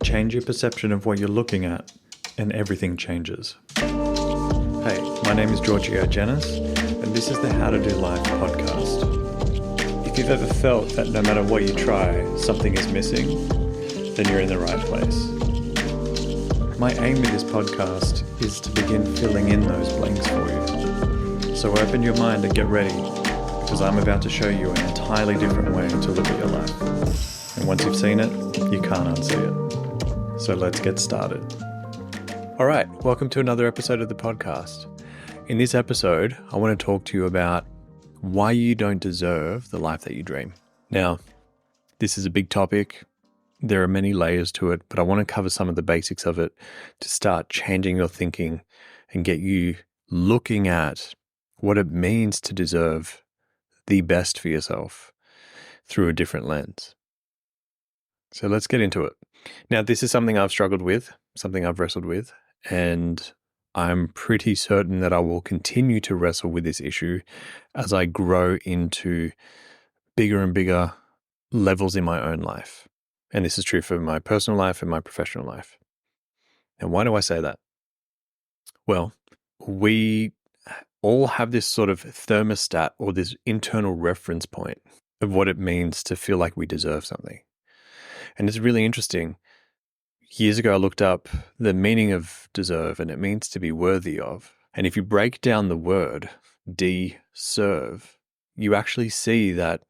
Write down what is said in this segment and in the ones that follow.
Change your perception of what you're looking at, and everything changes. Hey, my name is Giorgio, and this is the How to Do Life podcast. If you've ever felt that no matter what you try, something is missing, then you're in the right place. My aim with this podcast is to begin filling in those blanks for you. So open your mind and get ready, because I'm about to show you an entirely different way to look at your life. And once you've seen it, you can't unsee it. So let's get started. All right, welcome to another episode of the podcast. In this episode, I want to talk to you about why you don't deserve the life that you dream. Now, this is a big topic. There are many layers to it, but I want to cover some of the basics of it to start changing your thinking and get you looking at what it means to deserve the best for yourself through a different lens. So let's get into it. Now, this is something I've struggled with, something I've wrestled with, and I'm pretty certain that I will continue to wrestle with this issue as I grow into bigger and bigger levels in my own life. And this is true for my personal life and my professional life. And why do I say that? Well, we all have this sort of thermostat or this internal reference point of what it means to feel like we deserve something. And it's really interesting. Years ago, I looked up the meaning of deserve, and it means to be worthy of. And if you break down the word deserve, you actually see that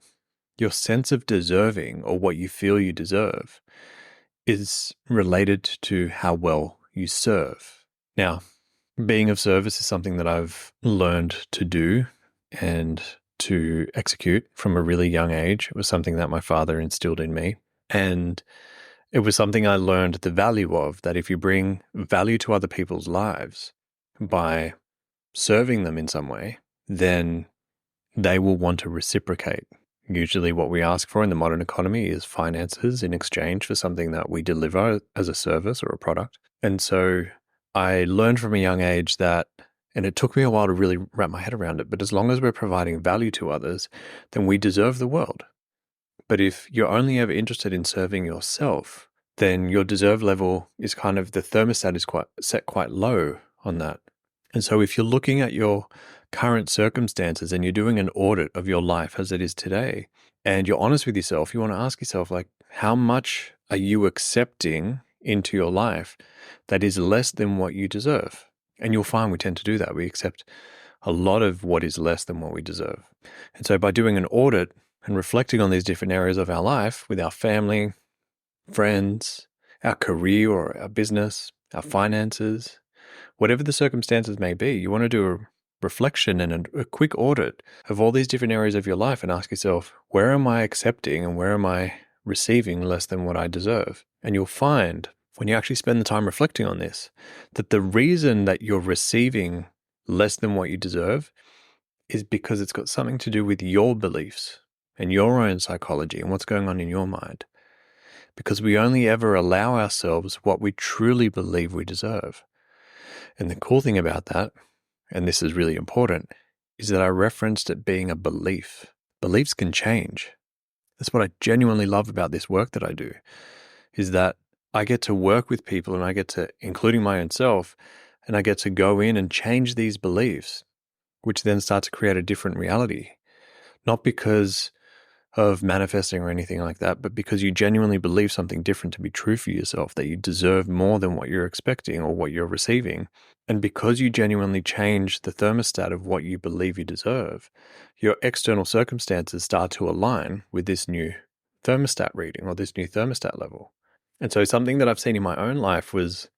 your sense of deserving, or what you feel you deserve, is related to how well you serve. Now, being of service is something that I've learned to do and to execute from a really young age. It was something that my father instilled in me. And it was something I learned the value of, that if you bring value to other people's lives by serving them in some way, then they will want to reciprocate. Usually what we ask for in the modern economy is finances in exchange for something that we deliver as a service or a product. And so I learned from a young age that, and it took me a while to really wrap my head around it, but as long as we're providing value to others, then we deserve the world. But if you're only ever interested in serving yourself, then your deserve level is kind of, the thermostat is set quite low on that. And so if you're looking at your current circumstances and you're doing an audit of your life as it is today, and you're honest with yourself, you want to ask yourself, like, how much are you accepting into your life that is less than what you deserve? And you'll find we tend to do that. We accept a lot of what is less than what we deserve. And so by doing an audit and reflecting on these different areas of our life with our family, friends, our career or our business, our finances, whatever the circumstances may be, you want to do a reflection and a quick audit of all these different areas of your life and ask yourself, where am I accepting and where am I receiving less than what I deserve? And you'll find, when you actually spend the time reflecting on this, that the reason that you're receiving less than what you deserve is because it's got something to do with your beliefs and your own psychology and what's going on in your mind. Because we only ever allow ourselves what we truly believe we deserve. And the cool thing about that, and this is really important, is that I referenced it being a belief. Beliefs can change. That's what I genuinely love about this work that I do, is that I get to work with people and I get to, including my own self, and I get to go in and change these beliefs, which then start to create a different reality. Not because of manifesting or anything like that, but because you genuinely believe something different to be true for yourself, that you deserve more than what you're expecting or what you're receiving. And because you genuinely change the thermostat of what you believe you deserve, your external circumstances start to align with this new thermostat reading or this new thermostat level. And so something that I've seen in my own life was,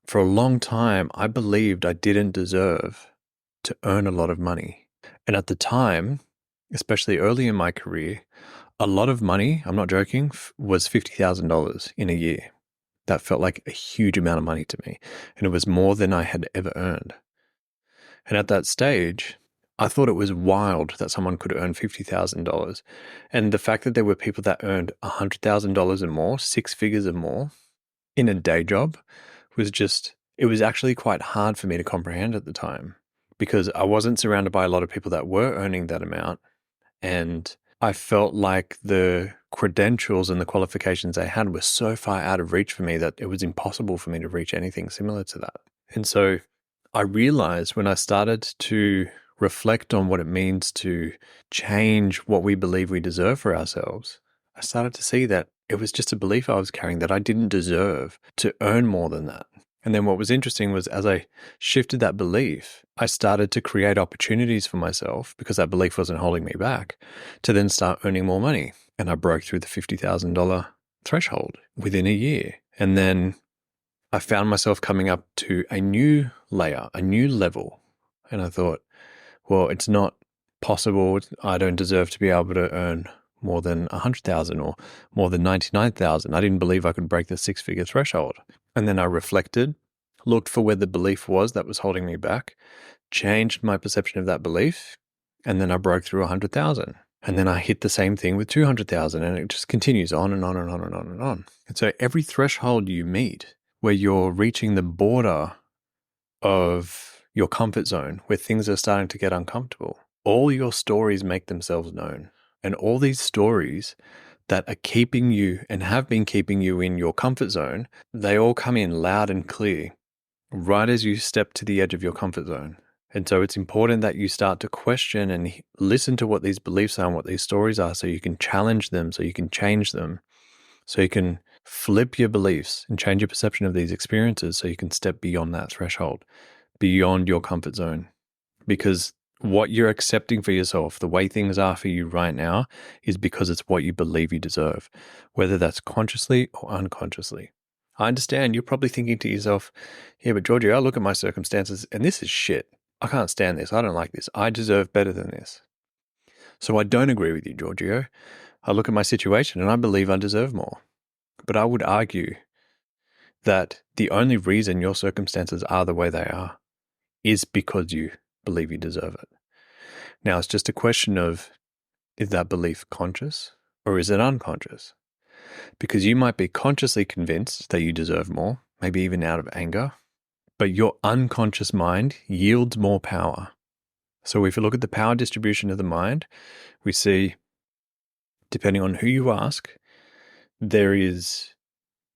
for a long time, I believed I didn't deserve to earn a lot of money. And at the time, especially early in my career, a lot of money, I'm not joking, was $50,000 in a year. That felt like a huge amount of money to me. And it was more than I had ever earned. And at that stage, I thought it was wild that someone could earn $50,000. And the fact that there were people that earned $100,000 and more, six figures or more, in a day job was just, it was actually quite hard for me to comprehend at the time, because I wasn't surrounded by a lot of people that were earning that amount. And I felt like the credentials and the qualifications I had were so far out of reach for me that it was impossible for me to reach anything similar to that. And so I realized when I started to reflect on what it means to change what we believe we deserve for ourselves, I started to see that it was just a belief I was carrying that I didn't deserve to earn more than that. And then what was interesting was as I shifted that belief, I started to create opportunities for myself because that belief wasn't holding me back to then start earning more money. And I broke through the $50,000 threshold within a year. And then I found myself coming up to a new layer, a new level. And I thought, well, it's not possible. I don't deserve to be able to earn more than 100,000 or more than 99,000. I didn't believe I could break the six-figure threshold. And then I reflected, looked for where the belief was that was holding me back, changed my perception of that belief, and then I broke through 100,000. And then I hit the same thing with 200,000, and it just continues on and on and on and on and on. And so every threshold you meet where you're reaching the border of your comfort zone, where things are starting to get uncomfortable, all your stories make themselves known. And all these stories that are keeping you and have been keeping you in your comfort zone, they all come in loud and clear right as you step to the edge of your comfort zone. And so it's important that you start to question and listen to what these beliefs are and what these stories are so you can challenge them, so you can change them, so you can flip your beliefs and change your perception of these experiences so you can step beyond that threshold, beyond your comfort zone. Because what you're accepting for yourself, the way things are for you right now, is because it's what you believe you deserve, whether that's consciously or unconsciously. I understand you're probably thinking to yourself, yeah, but Giorgio, I look at my circumstances and this is shit. I can't stand this. I don't like this. I deserve better than this. So I don't agree with you, Giorgio. I look at my situation and I believe I deserve more. But I would argue that the only reason your circumstances are the way they are is because you believe you deserve it. Now, it's just a question of, is that belief conscious or is it unconscious? Because you might be consciously convinced that you deserve more, maybe even out of anger, but your unconscious mind yields more power. So if you look at the power distribution of the mind, we see, depending on who you ask, there is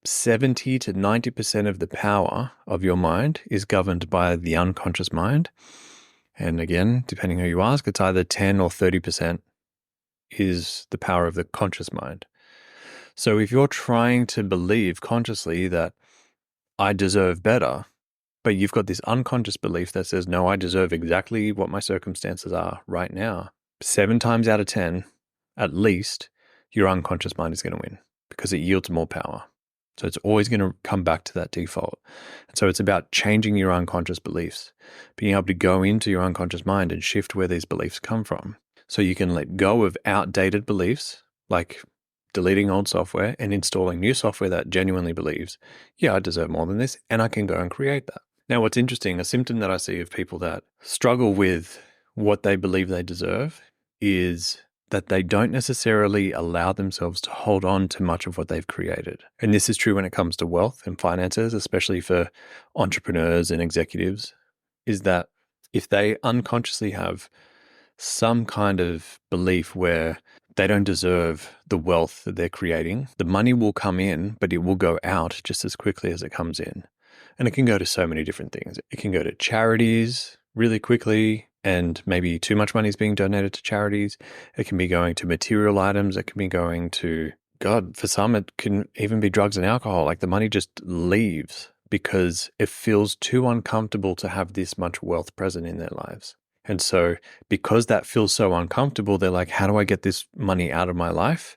70 to 90% of the power of your mind is governed by the unconscious mind. And again, depending who you ask, it's either 10 or 30% is the power of the conscious mind. So if you're trying to believe consciously that I deserve better, but you've got this unconscious belief that says, no, I deserve exactly what my circumstances are right now, 7 times out of 10, at least, your unconscious mind is going to win because it yields more power. So it's always going to come back to that default. And so it's about changing your unconscious beliefs, being able to go into your unconscious mind and shift where these beliefs come from. So you can let go of outdated beliefs, like deleting old software and installing new software that genuinely believes, yeah, I deserve more than this, and I can go and create that. Now, what's interesting, a symptom that I see of people that struggle with what they believe they deserve is that they don't necessarily allow themselves to hold on to much of what they've created. And this is true when it comes to wealth and finances, especially for entrepreneurs and executives, is that if they unconsciously have some kind of belief where they don't deserve the wealth that they're creating, the money will come in, but it will go out just as quickly as it comes in. And it can go to so many different things. It can go to charities really quickly, and maybe too much money is being donated to charities. It can be going to material items. It can be going to, God, for some, it can even be drugs and alcohol. Like the money just leaves because it feels too uncomfortable to have this much wealth present in their lives. And so because that feels so uncomfortable, they're like, how do I get this money out of my life?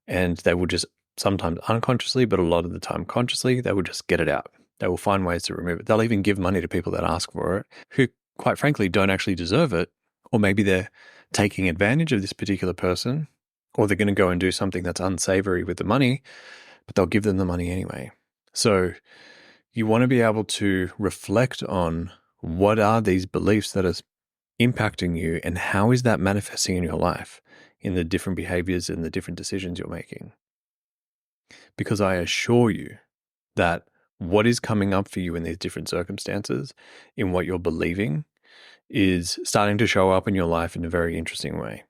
And they will just sometimes unconsciously, but a lot of the time consciously, they will just get it out. They will find ways to remove it. They'll even give money to people that ask for it, who quite frankly don't actually deserve it. Or maybe they're taking advantage of this particular person, or they're going to go and do something that's unsavory with the money, but they'll give them the money anyway. So you want to be able to reflect on what are these beliefs that are impacting you and how is that manifesting in your life in the different behaviors and the different decisions you're making. Because I assure you that what is coming up for you in these different circumstances, in what you're believing, is starting to show up in your life in a very interesting way.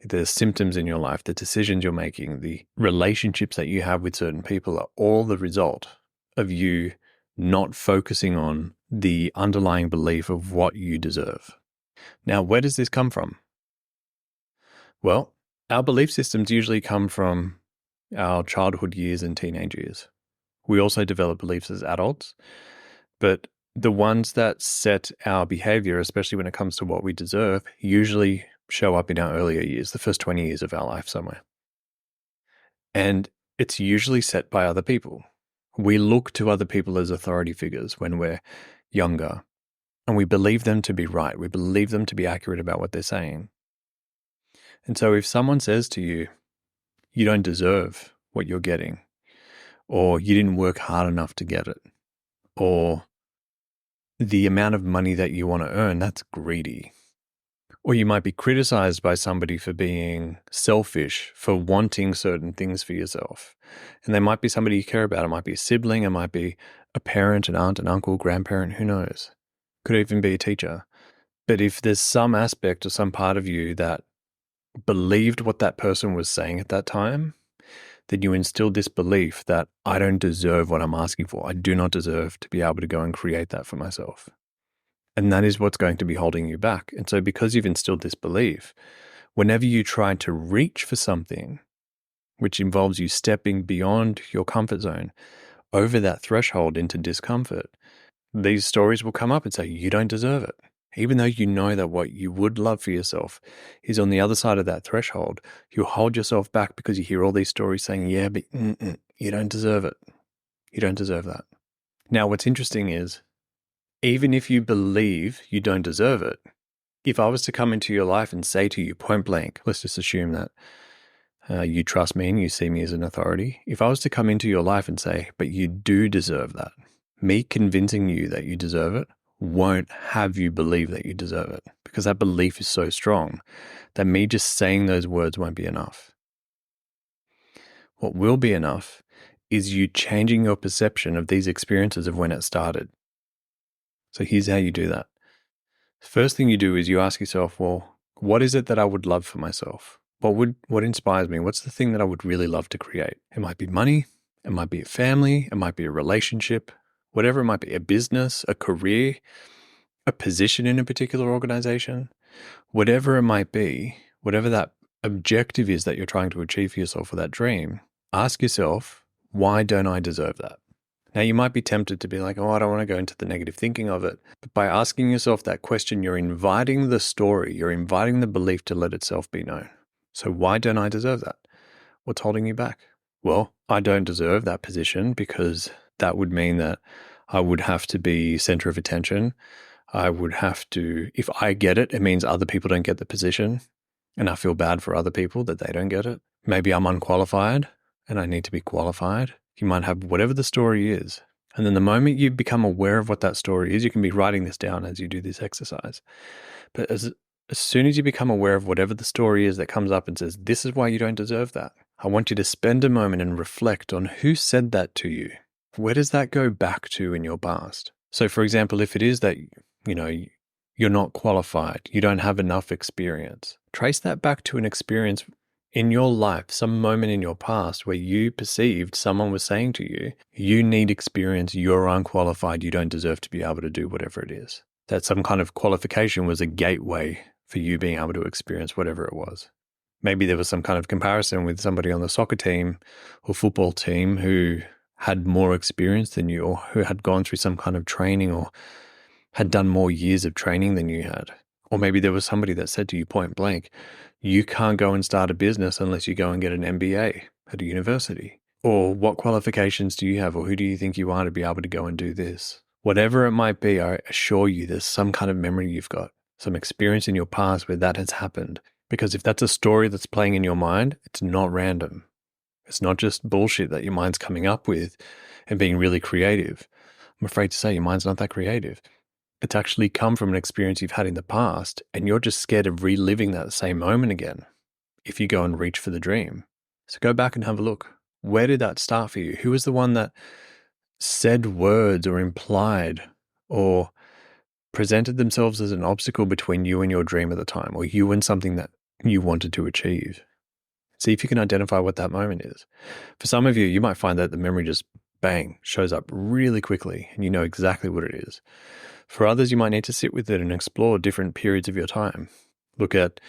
the symptoms in your life, the decisions you're making, the relationships that you have with certain people are all the result of you not focusing on the underlying belief of what you deserve. Now, where does this come from? Well, our belief systems usually come from our childhood years and teenage years. We also develop beliefs as adults, but the ones that set our behavior, especially when it comes to what we deserve, usually show up in our earlier years, the first 20 years of our life somewhere. And it's usually set by other people. We look to other people as authority figures when we're younger, and we believe them to be right. We believe them to be accurate about what they're saying. And so if someone says to you, you don't deserve what you're getting, or you didn't work hard enough to get it, or the amount of money that you want to earn, that's greedy. Or you might be criticized by somebody for being selfish, for wanting certain things for yourself. And they might be somebody you care about. It might be a sibling. It might be a parent, an aunt, an uncle, grandparent, who knows? Could even be a teacher. But if there's some aspect or some part of you that believed what that person was saying at that time, then you instill this belief that I don't deserve what I'm asking for. I do not deserve to be able to go and create that for myself. And that is what's going to be holding you back. And so because you've instilled this belief, whenever you try to reach for something, which involves you stepping beyond your comfort zone, over that threshold into discomfort, these stories will come up and say, you don't deserve it. Even though you know that what you would love for yourself is on the other side of that threshold, you hold yourself back because you hear all these stories saying, yeah, but you don't deserve it. You don't deserve that. Now, what's interesting is, even if you believe you don't deserve it, if I was to come into your life and say to you point blank, let's just assume that you trust me and you see me as an authority. If I was to come into your life and say, but you do deserve that, me convincing you that you deserve it won't have you believe that you deserve it, because that belief is so strong that me just saying those words won't be enough. What will be enough is you changing your perception of these experiences of when it started. So here's how you do that. First thing you do is you ask yourself, well, what is it that I would love for myself? What inspires me? What's the thing that I would really love to create? It might be money. It might be a family. It might be a relationship, whatever it might be, a business, a career, a position in a particular organization, whatever it might be, whatever that objective is that you're trying to achieve for yourself for that dream, ask yourself, why don't I deserve that? Now, you might be tempted to be like, oh, I don't want to go into the negative thinking of it. But by asking yourself that question, you're inviting the story, you're inviting the belief to let itself be known. So why don't I deserve that? What's holding you back? Well, I don't deserve that position because that would mean that I would have to be center of attention. I would have to, if I get it, it means other people don't get the position. And I feel bad for other people that they don't get it. Maybe I'm unqualified and I need to be qualified. You might have whatever the story is. And then the moment you become aware of what that story is, you can be writing this down as you do this exercise. But as soon as you become aware of whatever the story is that comes up and says, this is why you don't deserve that, I want you to spend a moment and reflect on who said that to you. Where does that go back to in your past? So for example, if it is that, you're not qualified, you don't have enough experience, trace that back to an experience in your life, some moment in your past where you perceived someone was saying to you, you need experience, you're unqualified, you don't deserve to be able to do whatever it is. That some kind of qualification was a gateway for you being able to experience whatever it was. Maybe there was some kind of comparison with somebody on the soccer team or football team who had more experience than you, or who had gone through some kind of training or had done more years of training than you had. Or maybe there was somebody that said to you point blank, you can't go and start a business unless you go and get an MBA at a university. Or what qualifications do you have? Or who do you think you are to be able to go and do this? Whatever it might be, I assure you there's some kind of memory you've got, some experience in your past where that has happened. Because if that's a story that's playing in your mind, it's not random. It's not just bullshit that your mind's coming up with and being really creative. I'm afraid to say your mind's not that creative. It's actually come from an experience you've had in the past, and you're just scared of reliving that same moment again if you go and reach for the dream. So go back and have a look. Where did that start for you? Who was the one that said words or implied or presented themselves as an obstacle between you and your dream at the time, or you and something that you wanted to achieve. See if you can identify what that moment is. For some of you, you might find that the memory just bang, shows up really quickly and you know exactly what it is. For others, you might need to sit with it and explore different periods of your time. Look at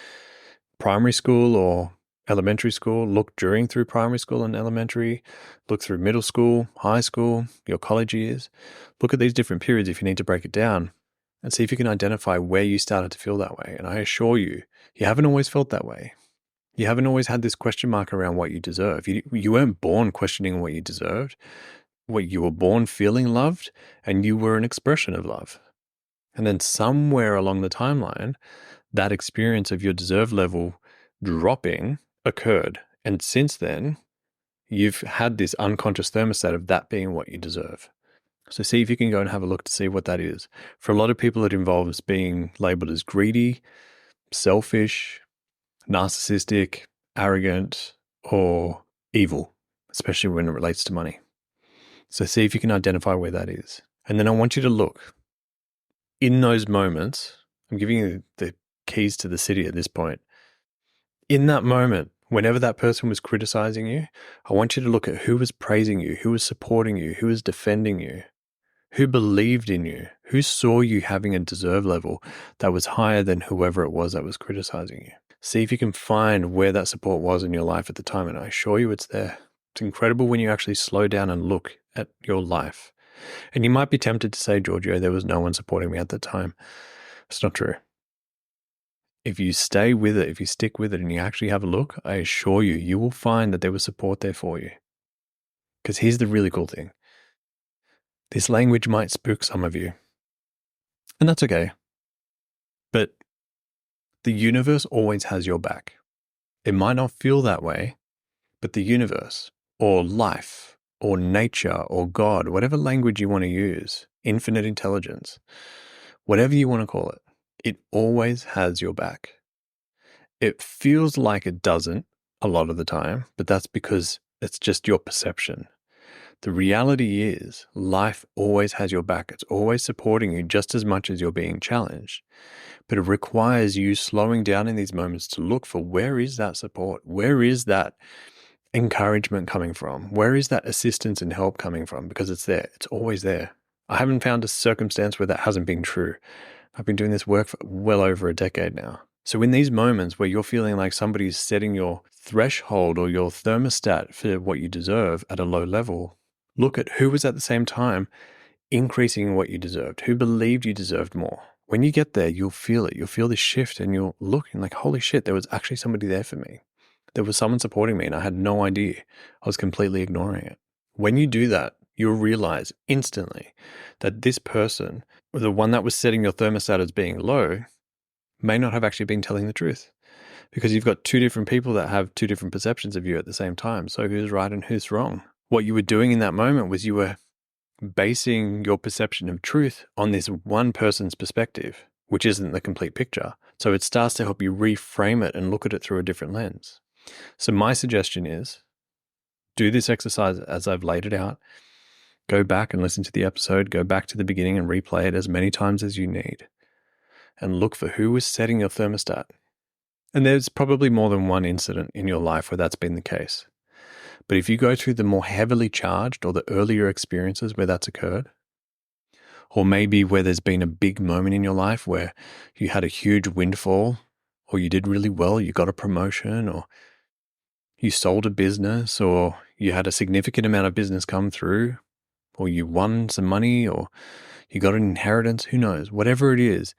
primary school or elementary school, look through primary school and elementary, look through middle school, high school, your college years. Look at these different periods if you need to break it down and see if you can identify where you started to feel that way. And I assure you, you haven't always felt that way. You haven't always had this question mark around what you deserve. You weren't born questioning what you deserved. You were born feeling loved, and you were an expression of love. And then somewhere along the timeline, that experience of your deserve level dropping occurred. And since then, you've had this unconscious thermostat of that being what you deserve. So see if you can go and have a look to see what that is. For a lot of people, it involves being labeled as greedy, selfish, narcissistic, arrogant, or evil, especially when it relates to money. So see if you can identify where that is. And then I want you to look. In those moments, I'm giving you the keys to the city at this point. In that moment, whenever that person was criticizing you, I want you to look at who was praising you, who was supporting you, who was defending you, who believed in you, who saw you having a deserve level that was higher than whoever it was that was criticizing you. See if you can find where that support was in your life at the time, and I assure you it's there. It's incredible when you actually slow down and look at your life. And you might be tempted to say, Giorgio, there was no one supporting me at the time. It's not true. If you stay with it, if you stick with it and you actually have a look, I assure you, you will find that there was support there for you. Because here's the really cool thing. This language might spook some of you. And that's okay. But the universe always has your back. It might not feel that way, but the universe or life or nature or God, whatever language you want to use, infinite intelligence, whatever you want to call it, it always has your back. It feels like it doesn't a lot of the time, but that's because it's just your perception. The reality is life always has your back. It's always supporting you just as much as you're being challenged. But it requires you slowing down in these moments to look for where is that support? Where is that encouragement coming from? Where is that assistance and help coming from? Because it's there. It's always there. I haven't found a circumstance where that hasn't been true. I've been doing this work for well over a decade now. So in these moments where you're feeling like somebody's setting your threshold or your thermostat for what you deserve at a low level, look at who was at the same time increasing what you deserved, who believed you deserved more. When you get there, you'll feel it. You'll feel this shift and you'll look and like, holy shit, there was actually somebody there for me. There was someone supporting me and I had no idea. I was completely ignoring it. When you do that, you'll realize instantly that this person, the one that was setting your thermostat as being low, may not have actually been telling the truth, because you've got two different people that have two different perceptions of you at the same time. So who's right and who's wrong? What you were doing in that moment was you were basing your perception of truth on this one person's perspective, which isn't the complete picture. So it starts to help you reframe it and look at it through a different lens. So my suggestion is do this exercise as I've laid it out. Go back and listen to the episode. Go back to the beginning and replay it as many times as you need. And look for who was setting your thermostat. And there's probably more than one incident in your life where that's been the case. But if you go through the more heavily charged or the earlier experiences where that's occurred, or maybe where there's been a big moment in your life where you had a huge windfall, or you did really well, you got a promotion, or you sold a business, or you had a significant amount of business come through, or you won some money, or you got an inheritance, who knows, whatever it is,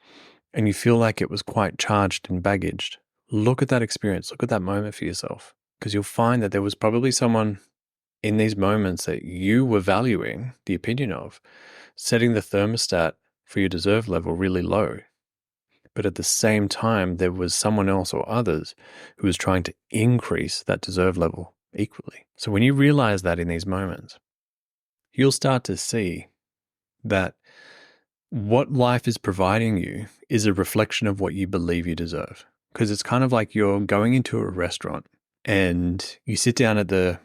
and you feel like it was quite charged and baggaged, look at that experience, look at that moment for yourself, because you'll find that there was probably someone in these moments that you were valuing the opinion of, setting the thermostat for your deserve level really low. But at the same time, there was someone else or others who was trying to increase that deserve level equally. So when you realize that in these moments, you'll start to see that what life is providing you is a reflection of what you believe you deserve. Because it's kind of like you're going into a restaurant and you sit down at the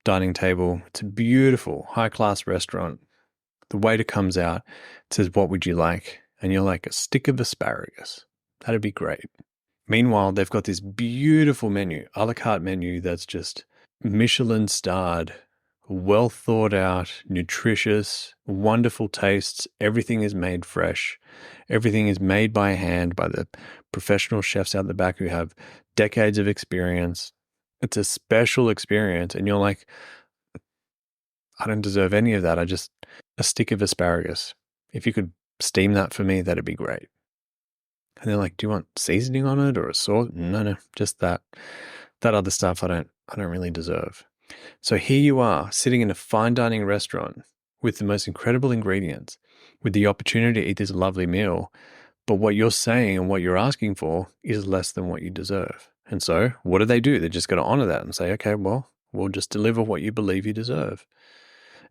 dining table. It's a beautiful, high-class restaurant. The waiter comes out, says, "What would you like?" And you're like, "A stick of asparagus. That'd be great." Meanwhile, they've got this beautiful menu, a la carte menu that's just Michelin starred, well thought out, nutritious, wonderful tastes. Everything is made fresh. Everything is made by hand by the professional chefs out the back who have decades of experience. It's a special experience. And you're like, I don't deserve any of that. A stick of asparagus. If you could steam that for me, that'd be great. And they're like, do you want seasoning on it or a sauce? No, just that. That other stuff I don't really deserve. So here you are sitting in a fine dining restaurant with the most incredible ingredients, with the opportunity to eat this lovely meal. But what you're saying and what you're asking for is less than what you deserve. And so what do? They're just going to honor that and say, okay, well, we'll just deliver what you believe you deserve,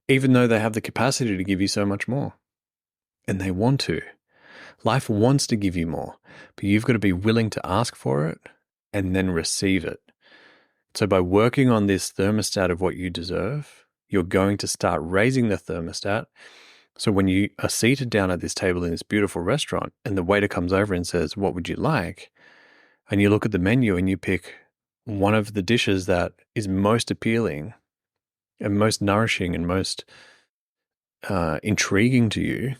even though they have the capacity to give you so much more. And they want to. Life wants to give you more, but you've got to be willing to ask for it and then receive it. So by working on this thermostat of what you deserve, you're going to start raising the thermostat. So when you are seated down at this table in this beautiful restaurant and the waiter comes over and says, what would you like? And you look at the menu and you pick one of the dishes that is most appealing and most nourishing and most intriguing to you,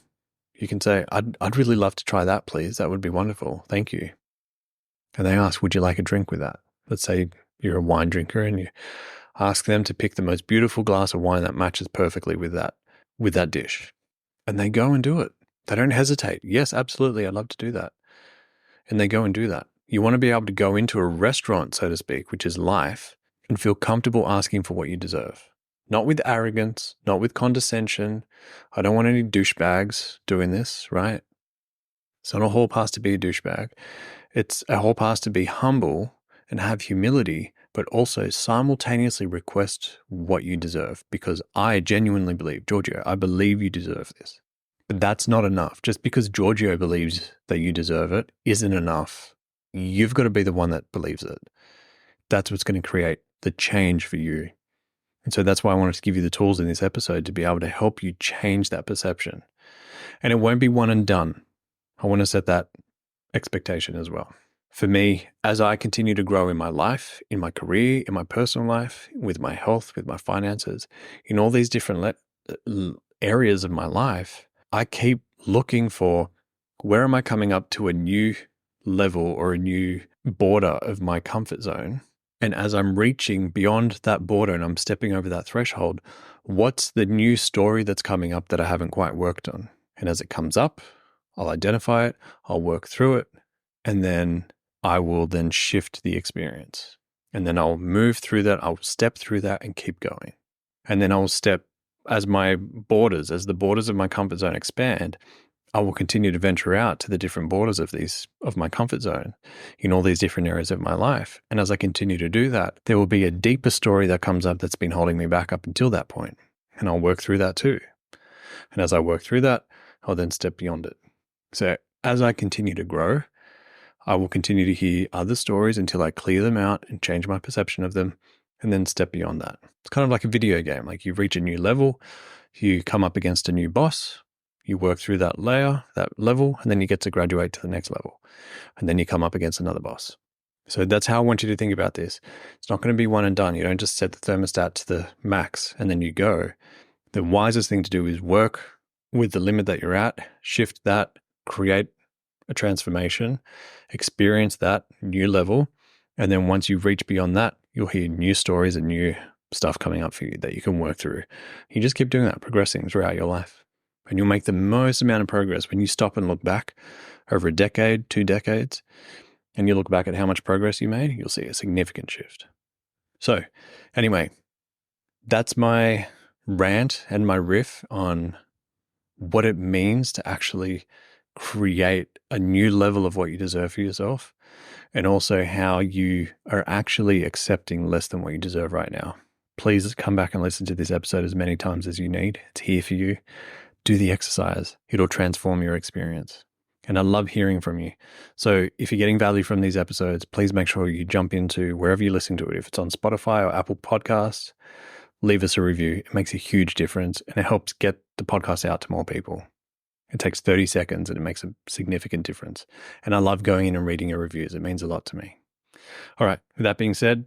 you can say, I'd really love to try that, please. That would be wonderful. Thank you. And they ask, would you like a drink with that? Let's say you're a wine drinker and you ask them to pick the most beautiful glass of wine that matches perfectly with that dish. And they go and do it. They don't hesitate. Yes, absolutely. I'd love to do that. And they go and do that. You want to be able to go into a restaurant, so to speak, which is life, and feel comfortable asking for what you deserve. Not with arrogance, not with condescension. I don't want any douchebags doing this, right? It's not a hall pass to be a douchebag. It's a whole pass to be humble and have humility, but also simultaneously request what you deserve, because I genuinely believe, Giorgio, I believe you deserve this. But that's not enough. Just because Giorgio believes that you deserve it isn't enough. You've got to be the one that believes it. That's what's going to create the change for you. And so that's why I wanted to give you the tools in this episode to be able to help you change that perception. And it won't be one and done. I want to set that expectation as well. For me, as I continue to grow in my life, in my career, in my personal life, with my health, with my finances, in all these different areas of my life, I keep looking for where am I coming up to a new level or a new border of my comfort zone. And as I'm reaching beyond that border and I'm stepping over that threshold, what's the new story that's coming up that I haven't quite worked on? And as it comes up, I'll identify it, I'll work through it, and then I will then shift the experience. And then I'll move through that, I'll step through that and keep going. And then I'll step as the borders of my comfort zone expand, I will continue to venture out to the different borders of my comfort zone in all these different areas of my life. And as I continue to do that, there will be a deeper story that comes up that's been holding me back up until that point. And I'll work through that too. And as I work through that, I'll then step beyond it. So as I continue to grow, I will continue to hear other stories until I clear them out and change my perception of them, and then step beyond that. It's kind of like a video game. Like you reach a new level, you come up against a new boss, you work through that level, and then you get to graduate to the next level. And then you come up against another boss. So that's how I want you to think about this. It's not going to be one and done. You don't just set the thermostat to the max and then you go. The wisest thing to do is work with the limit that you're at, shift that, create a transformation, experience that new level. And then once you reach beyond that, you'll hear new stories and new stuff coming up for you that you can work through. You just keep doing that, progressing throughout your life. And you'll make the most amount of progress when you stop and look back over a decade, 2 decades, and you look back at how much progress you made, you'll see a significant shift. So anyway, that's my rant and my riff on what it means to actually create a new level of what you deserve for yourself, and also how you are actually accepting less than what you deserve right now. Please come back and listen to this episode as many times as you need. It's here for you. Do the exercise. It'll transform your experience. And I love hearing from you. So if you're getting value from these episodes, please make sure you jump into wherever you listen to it. If it's on Spotify or Apple Podcasts, leave us a review. It makes a huge difference and it helps get the podcast out to more people. It takes 30 seconds and it makes a significant difference. And I love going in and reading your reviews. It means a lot to me. All right. With that being said,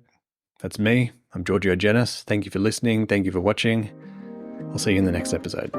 that's me. I'm Giorgio. Thank you for listening. Thank you for watching. I'll see you in the next episode.